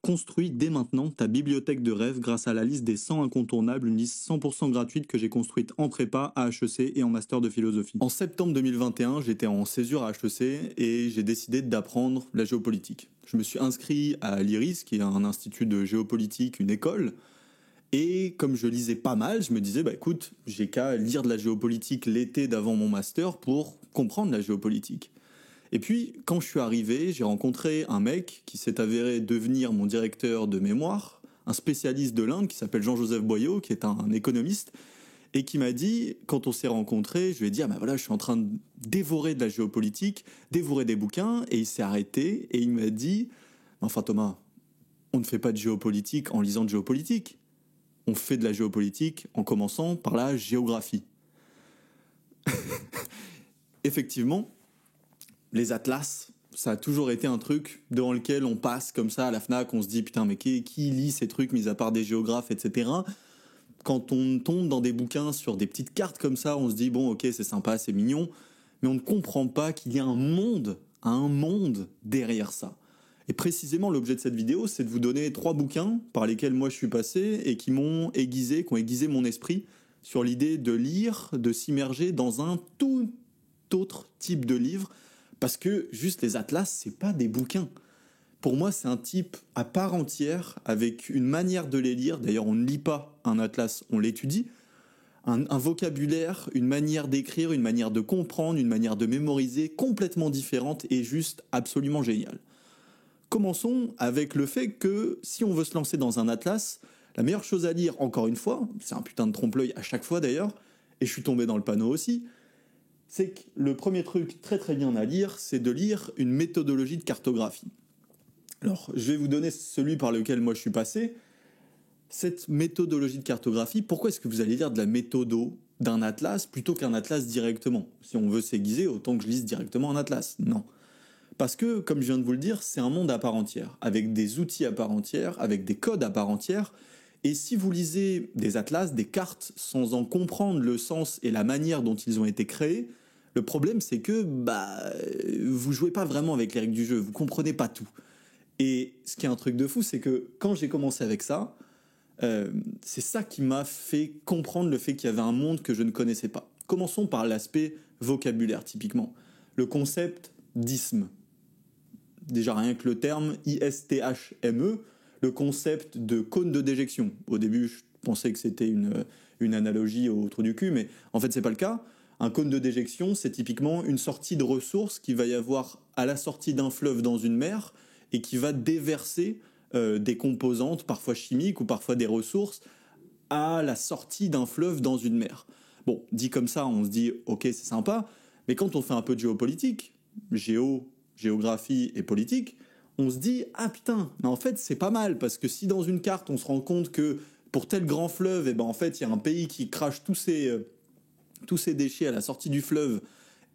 Construis dès maintenant ta bibliothèque de rêve grâce à la liste des 100 incontournables, une liste 100% gratuite que j'ai construite en prépa à HEC et en master de philosophie. En septembre 2021, j'étais en césure à HEC et j'ai décidé d'apprendre la géopolitique. Je me suis inscrit à l'IRIS, qui est un institut de géopolitique, une école, et comme je lisais pas mal, je me disais, écoute, j'ai qu'à lire de la géopolitique l'été d'avant mon master pour comprendre la géopolitique. Et puis, quand je suis arrivé, j'ai rencontré un mec qui s'est avéré devenir mon directeur de mémoire, un spécialiste de l'Inde qui s'appelle Jean-Joseph Boyau, qui est un économiste, et qui m'a dit, quand on s'est rencontrés, je lui ai dit, je suis en train de dévorer de la géopolitique, dévorer des bouquins, et il s'est arrêté, et il m'a dit, enfin Thomas, on ne fait pas de géopolitique en lisant de géopolitique, on fait de la géopolitique en commençant par la géographie. Effectivement, les atlas, ça a toujours été un truc devant lequel on passe comme ça à la FNAC, on se dit putain mais qui lit ces trucs mis à part des géographes, etc. Quand on tombe dans des bouquins sur des petites cartes comme ça, on se dit bon ok c'est sympa, c'est mignon, mais on ne comprend pas qu'il y a un monde derrière ça. Et précisément l'objet de cette vidéo, c'est de vous donner 3 bouquins par lesquels moi je suis passé et qui m'ont aiguisé, qui ont aiguisé mon esprit sur l'idée de lire, de s'immerger dans un tout autre type de livre. Parce que juste les atlas, c'est pas des bouquins. Pour moi, c'est un type à part entière, avec une manière de les lire. D'ailleurs, on ne lit pas un atlas, on l'étudie. Un vocabulaire, une manière d'écrire, une manière de comprendre, une manière de mémoriser complètement différente et juste absolument géniale. Commençons avec le fait que si on veut se lancer dans un atlas, la meilleure chose à lire, encore une fois, c'est un putain de trompe-l'œil à chaque fois d'ailleurs, et je suis tombé dans le panneau aussi, c'est que le premier truc très très bien à lire, c'est de lire une méthodologie de cartographie. Alors, je vais vous donner celui par lequel moi je suis passé. Cette méthodologie de cartographie, pourquoi est-ce que vous allez lire de la méthodo d'un atlas plutôt qu'un atlas directement ? Si on veut s'aiguiser, autant que je lise directement un atlas. Non. Parce que, comme je viens de vous le dire, c'est un monde à part entière, avec des outils à part entière, avec des codes à part entière. Et si vous lisez des atlas, des cartes, sans en comprendre le sens et la manière dont ils ont été créés, le problème, c'est que vous jouez pas vraiment avec les règles du jeu, vous comprenez pas tout. Et ce qui est un truc de fou, c'est que quand j'ai commencé avec ça, c'est ça qui m'a fait comprendre le fait qu'il y avait un monde que je ne connaissais pas. Commençons par l'aspect vocabulaire, typiquement. Le concept d'isthme. Déjà rien que le terme ISTHME, le concept de cône de déjection. Au début, je pensais que c'était une analogie au trou du cul, mais en fait, c'est pas le cas. Un cône de déjection, c'est typiquement une sortie de ressources qu'il va y avoir à la sortie d'un fleuve dans une mer et qui va déverser des composantes, parfois chimiques ou parfois des ressources, à la sortie d'un fleuve dans une mer. Bon, dit comme ça, on se dit « ok, c'est sympa », mais quand on fait un peu de géopolitique, géographie et politique, on se dit « ah putain, mais en fait c'est pas mal », parce que si dans une carte on se rend compte que pour tel grand fleuve, en fait il y a un pays qui crache tous ces déchets à la sortie du fleuve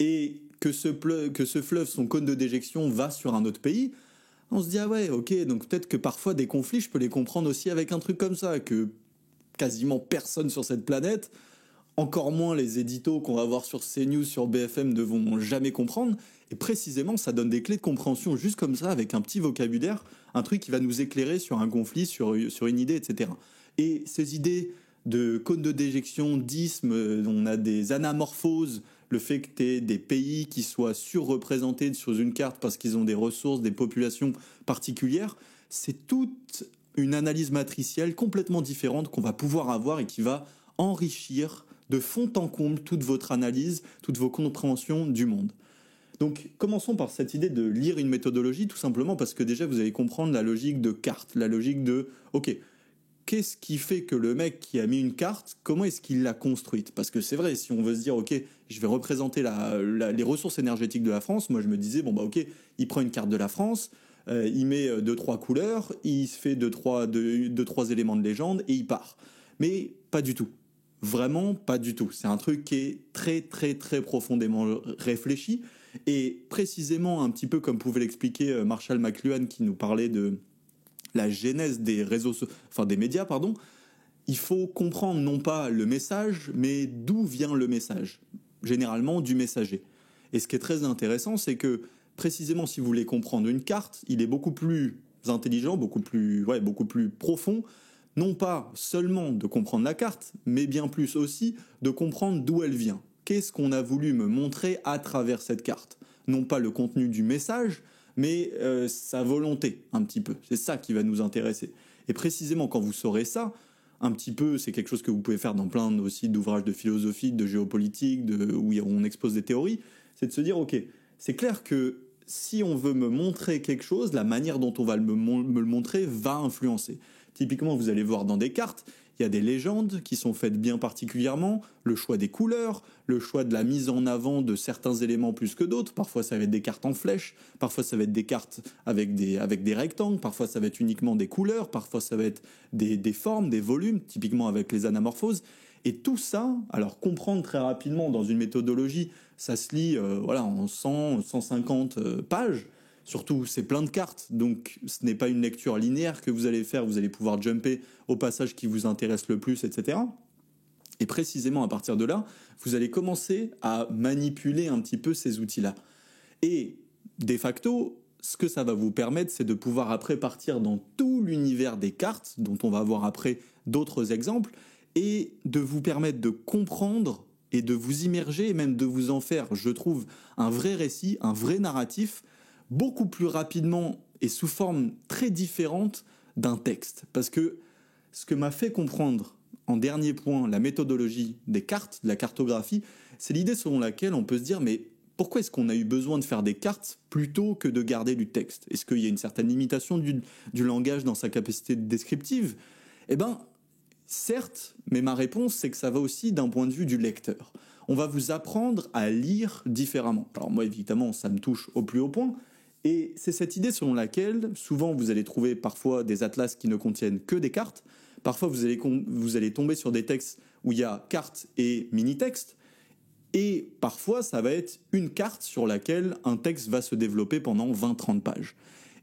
et que ce fleuve, son cône de déjection, va sur un autre pays, on se dit ah ouais, ok, donc peut-être que parfois des conflits, je peux les comprendre aussi avec un truc comme ça, que quasiment personne sur cette planète, encore moins les éditos qu'on va voir sur CNews, sur BFM, ne vont jamais comprendre. Et précisément, ça donne des clés de compréhension juste comme ça, avec un petit vocabulaire, un truc qui va nous éclairer sur un conflit, sur une idée, etc. Et ces idées de cône de déjection, d'isthme, on a des anamorphoses, le fait que tu aies des pays qui soient surreprésentés sur une carte parce qu'ils ont des ressources, des populations particulières, c'est toute une analyse matricielle complètement différente qu'on va pouvoir avoir et qui va enrichir de fond en comble toute votre analyse, toutes vos compréhensions du monde. Donc commençons par cette idée de lire une méthodologie, tout simplement parce que déjà vous allez comprendre la logique de carte, la logique de ok, qu'est-ce qui fait que le mec qui a mis une carte, comment est-ce qu'il l'a construite ? Parce que c'est vrai, si on veut se dire, ok, je vais représenter les ressources énergétiques de la France, moi je me disais, ok, il prend une carte de la France, il met 2-3 couleurs, il se fait 2-3 éléments de légende et il part. Mais pas du tout. Vraiment pas du tout. C'est un truc qui est très très très profondément réfléchi et précisément un petit peu comme pouvait l'expliquer Marshall McLuhan qui nous parlait de la genèse des des médias, il faut comprendre non pas le message, mais d'où vient le message. Généralement du messager. Et ce qui est très intéressant, c'est que précisément si vous voulez comprendre une carte, il est beaucoup plus intelligent, beaucoup plus profond, non pas seulement de comprendre la carte, mais bien plus aussi de comprendre d'où elle vient. Qu'est-ce qu'on a voulu me montrer à travers cette carte? Non pas le contenu du message, mais sa volonté, un petit peu. C'est ça qui va nous intéresser. Et précisément, quand vous saurez ça, un petit peu, c'est quelque chose que vous pouvez faire dans plein aussi d'ouvrages de philosophie, de géopolitique, où on expose des théories, c'est de se dire, ok, c'est clair que si on veut me montrer quelque chose, la manière dont on va me le montrer va influencer. Typiquement, vous allez voir dans des cartes, il y a des légendes qui sont faites bien particulièrement, le choix des couleurs, le choix de la mise en avant de certains éléments plus que d'autres. Parfois, ça va être des cartes en flèche, parfois, ça va être des cartes avec des rectangles, parfois, ça va être uniquement des couleurs, parfois, ça va être des formes, des volumes, typiquement avec les anamorphoses. Et tout ça, alors comprendre très rapidement dans une méthodologie, ça se lit en 100, 150 pages. Surtout, c'est plein de cartes, donc ce n'est pas une lecture linéaire que vous allez faire, vous allez pouvoir jumper au passage qui vous intéresse le plus, etc. Et précisément à partir de là, vous allez commencer à manipuler un petit peu ces outils-là. Et de facto, ce que ça va vous permettre, c'est de pouvoir après partir dans tout l'univers des cartes, dont on va voir après d'autres exemples, et de vous permettre de comprendre et de vous immerger, et même de vous en faire, je trouve, un vrai récit, un vrai narratif, beaucoup plus rapidement et sous forme très différente d'un texte. Parce que ce que m'a fait comprendre, en dernier point, la méthodologie des cartes, de la cartographie, c'est l'idée selon laquelle on peut se dire, mais pourquoi est-ce qu'on a eu besoin de faire des cartes plutôt que de garder du texte? Est-ce qu'il y a une certaine limitation du langage dans sa capacité descriptive? Eh bien, certes, mais ma réponse, c'est que ça va aussi d'un point de vue du lecteur. On va vous apprendre à lire différemment. Alors moi, évidemment, ça me touche au plus haut point, et c'est cette idée selon laquelle, souvent, vous allez trouver parfois des atlas qui ne contiennent que des cartes. Parfois, vous allez tomber sur des textes où il y a cartes et mini-textes. Et parfois, ça va être une carte sur laquelle un texte va se développer pendant 20-30 pages.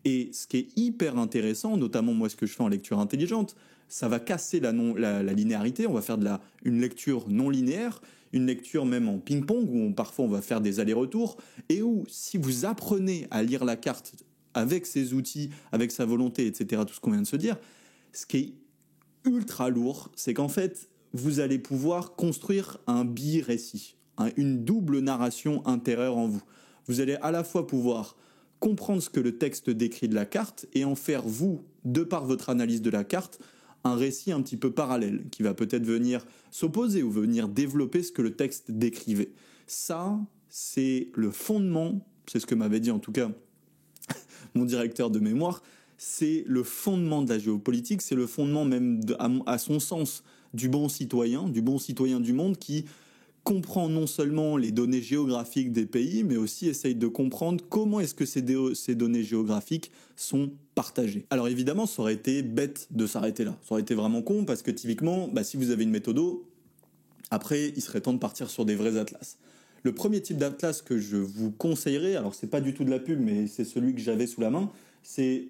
Et ce qui est hyper intéressant, notamment moi ce que je fais en lecture intelligente, ça va casser la linéarité, on va faire une lecture non linéaire, une lecture même en ping-pong, où parfois on va faire des allers-retours, et où si vous apprenez à lire la carte avec ses outils, avec sa volonté, etc., tout ce qu'on vient de se dire, ce qui est ultra lourd, c'est qu'en fait, vous allez pouvoir construire un bi-récit, une double narration intérieure en vous. Vous allez à la fois pouvoir comprendre ce que le texte décrit de la carte et en faire, vous, de par votre analyse de la carte, un récit un petit peu parallèle qui va peut-être venir s'opposer ou venir développer ce que le texte décrivait. Ça, c'est le fondement, c'est ce que m'avait dit en tout cas mon directeur de mémoire, c'est le fondement de la géopolitique, c'est le fondement même, à son sens, du bon citoyen du monde qui comprend non seulement les données géographiques des pays, mais aussi essaye de comprendre comment est-ce que ces données géographiques sont partagées. Alors évidemment, ça aurait été bête de s'arrêter là. Ça aurait été vraiment con, parce que typiquement, si vous avez une méthodo, après, il serait temps de partir sur des vrais atlas. Le premier type d'atlas que je vous conseillerais, alors c'est pas du tout de la pub, mais c'est celui que j'avais sous la main, c'est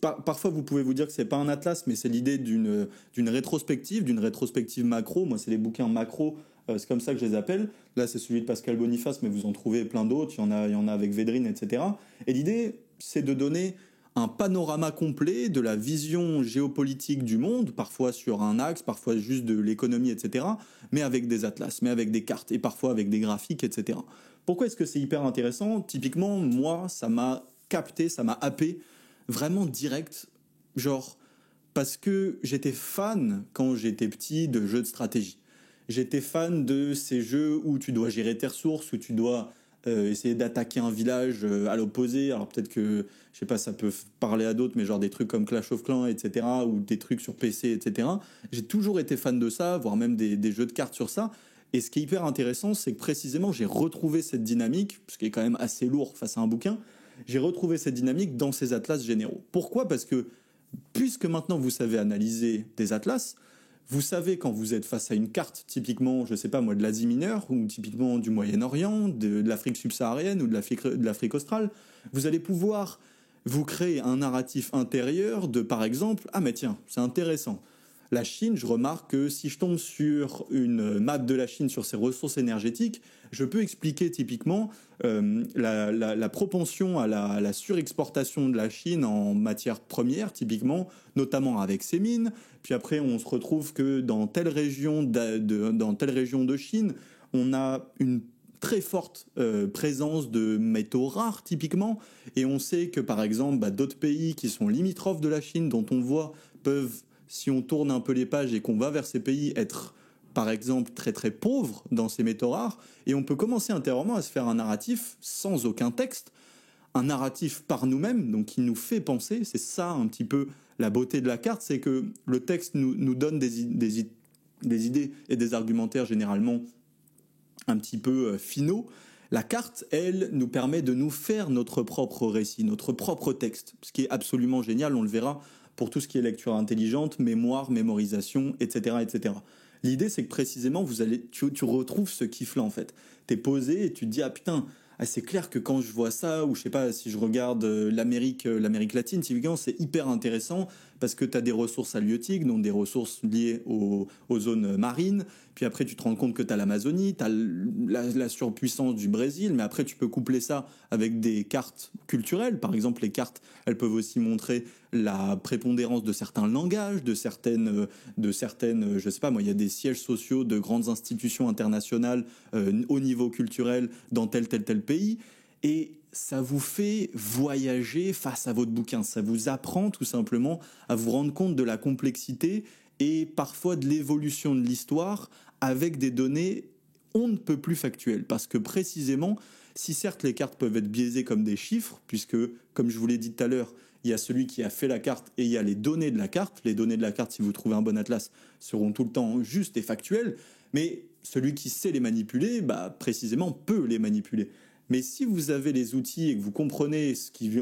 parfois vous pouvez vous dire que c'est pas un atlas, mais c'est l'idée d'une rétrospective macro. Moi, c'est les bouquins macro, c'est comme ça que je les appelle. Là, c'est celui de Pascal Boniface, mais vous en trouvez plein d'autres. Il y en a avec Védrine, etc. Et l'idée, c'est de donner un panorama complet de la vision géopolitique du monde, parfois sur un axe, parfois juste de l'économie, etc., mais avec des atlas, mais avec des cartes, et parfois avec des graphiques, etc. Pourquoi est-ce que c'est hyper intéressant? Typiquement, moi, ça m'a capté, ça m'a happé, vraiment direct, genre, parce que j'étais fan, quand j'étais petit, de jeux de stratégie. J'étais fan de ces jeux où tu dois gérer tes ressources, où tu dois essayer d'attaquer un village à l'opposé. Alors peut-être que, je sais pas, ça peut parler à d'autres, mais genre des trucs comme Clash of Clans, etc., ou des trucs sur PC, etc. J'ai toujours été fan de ça, voire même des jeux de cartes sur ça. Et ce qui est hyper intéressant, c'est que précisément, j'ai retrouvé cette dynamique, ce qui est quand même assez lourd face à un bouquin, j'ai retrouvé cette dynamique dans ces atlas généraux. Pourquoi? Parce que, puisque maintenant vous savez analyser des atlas, vous savez quand vous êtes face à une carte, typiquement, je sais pas moi, de l'Asie mineure, ou typiquement du Moyen-Orient, de l'Afrique subsaharienne ou de l'Afrique australe, vous allez pouvoir vous créer un narratif intérieur de, par exemple, ah mais tiens, c'est intéressant, La Chine, je remarque que si je tombe sur une map de la Chine sur ses ressources énergétiques, je peux expliquer typiquement la propension à la surexportation de la Chine en matières premières, typiquement, notamment avec ses mines. Puis après, on se retrouve que dans telle région dans telle région de Chine, on a une très forte présence de métaux rares, typiquement. Et on sait que, par exemple, d'autres pays qui sont limitrophes de la Chine, dont on voit, peuvent, si on tourne un peu les pages et qu'on va vers ces pays, être par exemple très très pauvres dans ces métaux rares, et on peut commencer intérieurement à se faire un narratif sans aucun texte, un narratif par nous-mêmes, donc qui nous fait penser. C'est ça un petit peu la beauté de la carte, c'est que le texte nous donne des idées et des argumentaires généralement un petit peu finaux. La carte, elle, nous permet de nous faire notre propre récit, notre propre texte, ce qui est absolument génial, on le verra pour tout ce qui est lecture intelligente, mémoire, mémorisation, etc. etc. L'idée, c'est que précisément, tu retrouves ce kiff-là, en fait. T'es posé et tu te dis, ah putain, c'est clair que quand je vois ça, ou je sais pas, si je regarde l'Amérique latine, typiquement, c'est hyper intéressant parce que tu as des ressources halieutiques, donc des ressources liées aux zones marines. Puis après, tu te rends compte que tu as l'Amazonie, tu as la surpuissance du Brésil, mais après, tu peux coupler ça avec des cartes culturelles. Par exemple, les cartes, elles peuvent aussi montrer la prépondérance de certains langages, de certaines, je sais pas moi, il y a des sièges sociaux de grandes institutions internationales au niveau culturel dans tel pays. Et ça vous fait voyager face à votre bouquin. Ça vous apprend tout simplement à vous rendre compte de la complexité et parfois de l'évolution de l'histoire avec des données on ne peut plus factuelles. Parce que précisément, si certes les cartes peuvent être biaisées comme des chiffres, puisque comme je vous l'ai dit tout à l'heure, il y a celui qui a fait la carte et il y a les données de la carte. Les données de la carte, si vous trouvez un bon atlas, seront tout le temps justes et factuelles. Mais celui qui sait les manipuler, précisément, peut les manipuler. Mais si vous avez les outils et que vous comprenez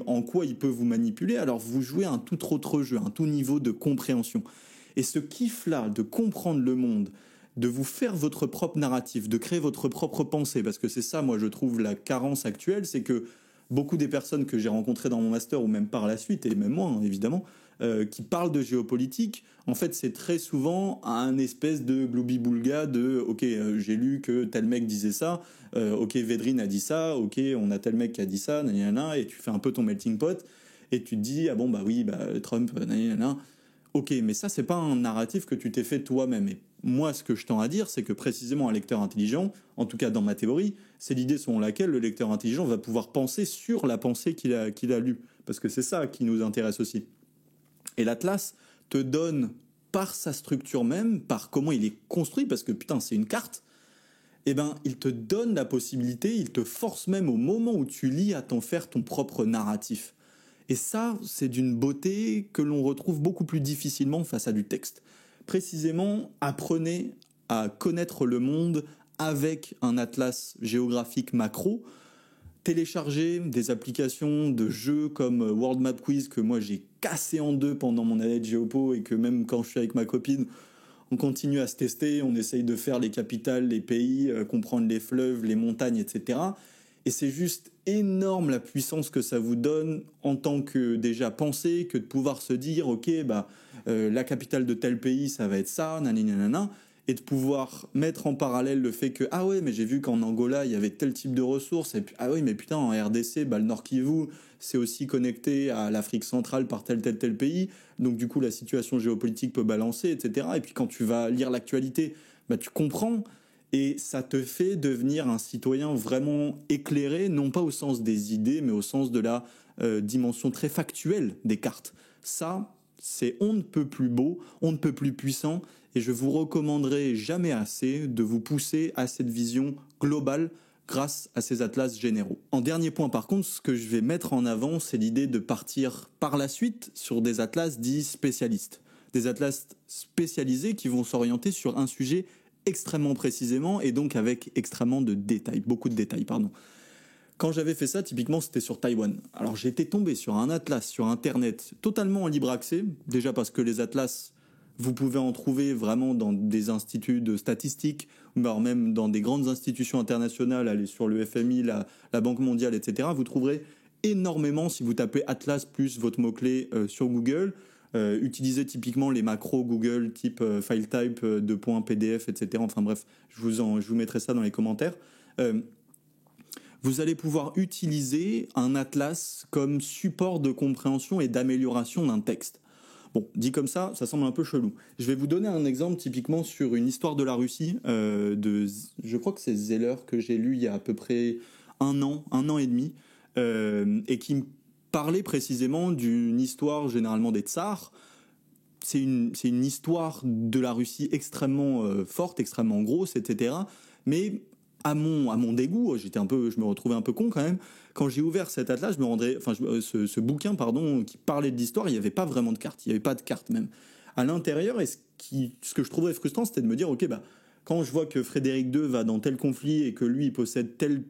en quoi il peut vous manipuler, alors vous jouez un tout autre jeu, un tout niveau de compréhension. Et ce kiff-là de comprendre le monde, de vous faire votre propre narratif, de créer votre propre pensée, parce que c'est ça, moi, je trouve la carence actuelle, c'est que beaucoup des personnes que j'ai rencontrées dans mon master, ou même par la suite, et même moi, hein, évidemment, qui parlent de géopolitique, en fait, c'est très souvent un espèce de gloubi-boulga de « Ok, j'ai lu que tel mec disait ça, ok, Védrine a dit ça, ok, on a tel mec qui a dit ça, nanana, et tu fais un peu ton melting pot, et tu te dis « Ah bon, oui, Trump, nanana. » Ok, mais ça, c'est pas un narratif que tu t'es fait toi-même. Et moi, ce que je tends à dire, c'est que précisément un lecteur intelligent, en tout cas dans ma théorie, c'est l'idée selon laquelle le lecteur intelligent va pouvoir penser sur la pensée qu'il a lue. Parce que c'est ça qui nous intéresse aussi. Et l'Atlas te donne, par sa structure même, par comment il est construit, parce que putain, c'est une carte, il te donne la possibilité, il te force même au moment où tu lis à t'en faire ton propre narratif. Et ça, c'est d'une beauté que l'on retrouve beaucoup plus difficilement face à du texte. Précisément, apprenez à connaître le monde avec un atlas géographique macro. Téléchargez des applications de jeux comme World Map Quiz que moi j'ai cassé en deux pendant mon année de géopo et que même quand je suis avec ma copine, on continue à se tester, on essaye de faire les capitales, les pays, comprendre les fleuves, les montagnes, etc. Et c'est juste énorme la puissance que ça vous donne en tant que déjà pensée, que de pouvoir se dire, ok, la capitale de tel pays, ça va être ça, nanana, et de pouvoir mettre en parallèle le fait que, ah ouais, mais j'ai vu qu'en Angola, il y avait tel type de ressources, et puis, ah oui, mais putain, en RDC, le Nord Kivu, c'est aussi connecté à l'Afrique centrale par tel pays, donc du coup, la situation géopolitique peut balancer, etc. Et puis quand tu vas lire l'actualité, tu comprends. Et ça te fait devenir un citoyen vraiment éclairé, non pas au sens des idées, mais au sens de la dimension très factuelle des cartes. Ça, c'est on ne peut plus beau, on ne peut plus puissant, et je vous recommanderai jamais assez de vous pousser à cette vision globale grâce à ces atlas généraux. En dernier point par contre, ce que je vais mettre en avant, c'est l'idée de partir par la suite sur des atlas dits spécialistes. Des atlas spécialisés qui vont s'orienter sur un sujet extrêmement précisément et donc avec extrêmement de détails, beaucoup de détails, pardon. Quand j'avais fait ça, typiquement, c'était sur Taïwan. Alors j'étais tombé sur un atlas sur Internet totalement en libre accès, déjà parce que les atlas, vous pouvez en trouver vraiment dans des instituts de statistiques, voire même dans des grandes institutions internationales, allez sur le FMI, la Banque mondiale, etc. Vous trouverez énormément, si vous tapez Atlas plus votre mot-clé sur Google, Utilisez typiquement les macros Google type file type, .pdf, etc. Enfin bref, je vous mettrai ça dans les commentaires. Vous allez pouvoir utiliser un atlas comme support de compréhension et d'amélioration d'un texte. Bon, dit comme ça semble un peu chelou. Je vais vous donner un exemple typiquement sur une histoire de la Russie, je crois que c'est Zeller que j'ai lu il y a à peu près un an et demi, et qui me parlait précisément d'une histoire généralement des tsars. C'est une histoire de la Russie extrêmement forte, extrêmement grosse, etc. Mais à mon dégoût, je me retrouvais un peu con quand même. Quand j'ai ouvert cet atlas, ce bouquin, pardon, qui parlait de l'histoire, il n'y avait pas vraiment de carte. Il n'y avait pas de carte même. À l'intérieur, et ce que je trouvais frustrant, c'était de me dire, ok, quand je vois que Frédéric II va dans tel conflit et que lui, il possède telle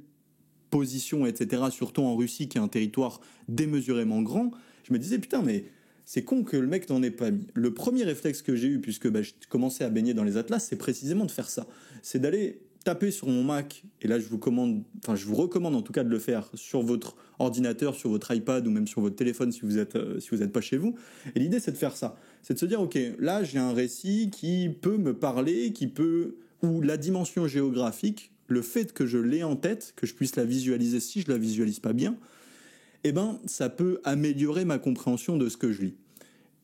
position, etc., surtout en Russie, qui est un territoire démesurément grand, je me disais, putain, mais c'est con que le mec n'en ait pas mis. Le premier réflexe que j'ai eu, puisque je commençais à baigner dans les atlas, c'est précisément de faire ça. C'est d'aller taper sur mon Mac, et là je vous recommande en tout cas de le faire sur votre ordinateur, sur votre iPad ou même sur votre téléphone si vous êtes pas chez vous. Et l'idée c'est de faire ça, c'est de se dire ok, là j'ai un récit qui peut me parler, ou la dimension géographique, le fait que je l'ai en tête, que je puisse la visualiser si je la visualise pas bien, ça peut améliorer ma compréhension de ce que je lis.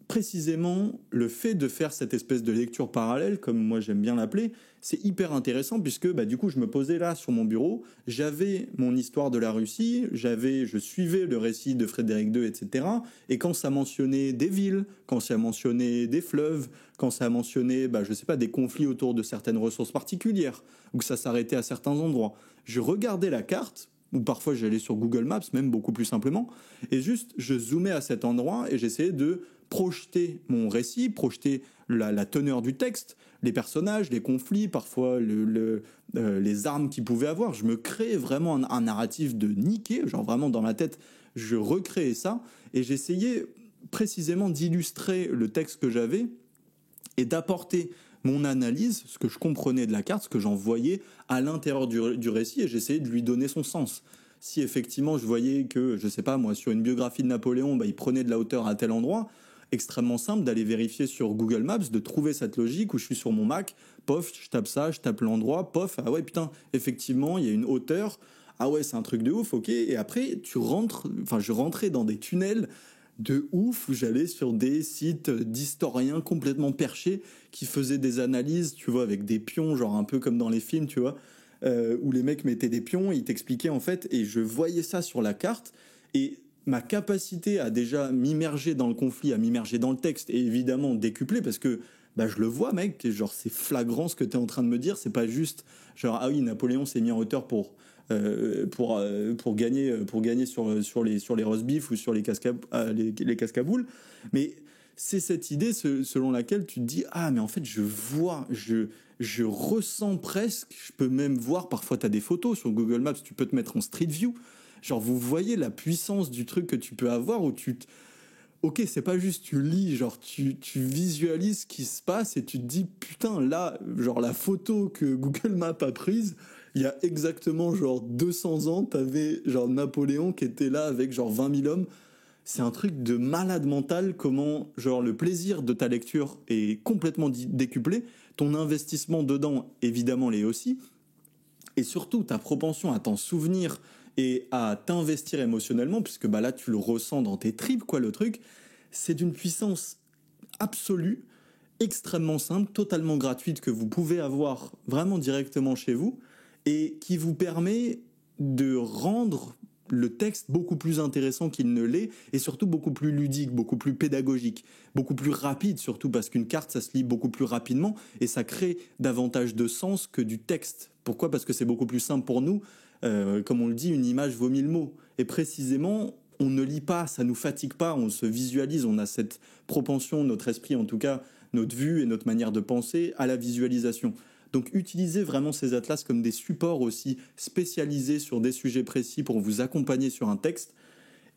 Précisément, le fait de faire cette espèce de lecture parallèle, comme moi j'aime bien l'appeler, c'est hyper intéressant puisque du coup je me posais là sur mon bureau, j'avais mon histoire de la Russie, je suivais le récit de Frédéric II, etc. Et quand ça mentionnait des villes, quand ça mentionnait des fleuves, quand ça mentionnait, des conflits autour de certaines ressources particulières, ou que ça s'arrêtait à certains endroits, je regardais la carte, ou parfois j'allais sur Google Maps, même beaucoup plus simplement, et juste je zoomais à cet endroit et j'essayais de projeter mon récit, projeter la teneur du texte, les personnages, les conflits, parfois les armes qu'ils pouvaient avoir. Je me créais vraiment un narratif de niquer, genre vraiment dans ma tête, je recréais ça, et j'essayais précisément d'illustrer le texte que j'avais et d'apporter mon analyse, ce que je comprenais de la carte, ce que j'en voyais à l'intérieur du récit, et j'essayais de lui donner son sens. Si effectivement je voyais que, je sais pas moi, sur une biographie de Napoléon, il prenait de la hauteur à tel endroit, extrêmement simple d'aller vérifier sur Google Maps, de trouver cette logique où je suis sur mon Mac, pof, je tape ça, je tape l'endroit, pof, ah ouais putain, effectivement, il y a une hauteur, ah ouais, c'est un truc de ouf, ok, et après je rentrais dans des tunnels de ouf où j'allais sur des sites d'historiens complètement perchés qui faisaient des analyses, tu vois, avec des pions, genre un peu comme dans les films, tu vois, où les mecs mettaient des pions, ils t'expliquaient en fait, et je voyais ça sur la carte, et ma capacité à déjà m'immerger dans le conflit, à m'immerger dans le texte, est évidemment décuplée parce que je le vois, mec, genre c'est flagrant ce que tu es en train de me dire, c'est pas juste genre ah oui, Napoléon s'est mis en hauteur pour gagner sur les roast beef ou sur les cascaboules, mais c'est cette idée selon laquelle tu te dis ah mais en fait je vois, je ressens presque, je peux même voir, parfois tu as des photos sur Google Maps, tu peux te mettre en Street View. Genre, vous voyez la puissance du truc que tu peux avoir où ok, c'est pas juste tu lis, genre tu visualises ce qui se passe et tu te dis putain, là, genre la photo que Google Maps a prise, il y a exactement genre 200 ans, t'avais genre Napoléon qui était là avec genre 20 000 hommes. C'est un truc de malade mental comment genre le plaisir de ta lecture est complètement décuplé, ton investissement dedans évidemment l'est aussi, et surtout ta propension à t'en souvenir et à t'investir émotionnellement, puisque là tu le ressens dans tes tripes, quoi, le truc, c'est d'une puissance absolue, extrêmement simple, totalement gratuite, que vous pouvez avoir vraiment directement chez vous, et qui vous permet de rendre le texte beaucoup plus intéressant qu'il ne l'est, et surtout beaucoup plus ludique, beaucoup plus pédagogique, beaucoup plus rapide, surtout parce qu'une carte, ça se lit beaucoup plus rapidement, et ça crée davantage de sens que du texte. Pourquoi ? Parce que c'est beaucoup plus simple pour nous. Comme on le dit, une image vaut 1000 mots. Et précisément, on ne lit pas, ça nous fatigue pas, on se visualise, on a cette propension, notre esprit en tout cas, notre vue et notre manière de penser à la visualisation. Donc utilisez vraiment ces atlas comme des supports aussi spécialisés sur des sujets précis pour vous accompagner sur un texte.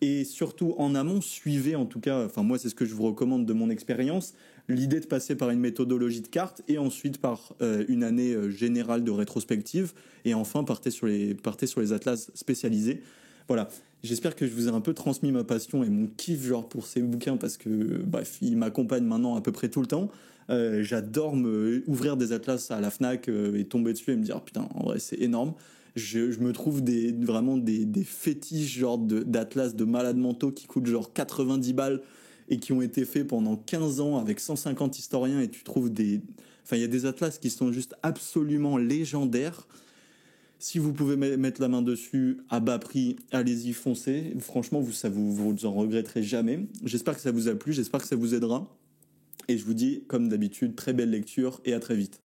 Et surtout en amont, suivez en tout cas, enfin moi c'est ce que je vous recommande de mon expérience, l'idée de passer par une méthodologie de carte et ensuite par une année générale de rétrospective et enfin partez sur les atlas spécialisés. Voilà, J'espère que je vous ai un peu transmis ma passion et mon kiff genre pour ces bouquins parce que bref, ils m'accompagnent maintenant à peu près tout le temps. J'adore me ouvrir des atlas à la Fnac et tomber dessus et me dire putain en vrai c'est énorme. Je me trouve vraiment des fétiches genre d'atlas de malades mentaux qui coûtent genre 90 balles et qui ont été faits pendant 15 ans avec 150 historiens et tu trouves des... Enfin il y a des atlas qui sont juste absolument légendaires. Si vous pouvez mettre la main dessus à bas prix, allez-y, foncez. Franchement, vous en regretterez jamais. J'espère que ça vous a plu, j'espère que ça vous aidera. Et je vous dis, comme d'habitude, très belle lecture et à très vite.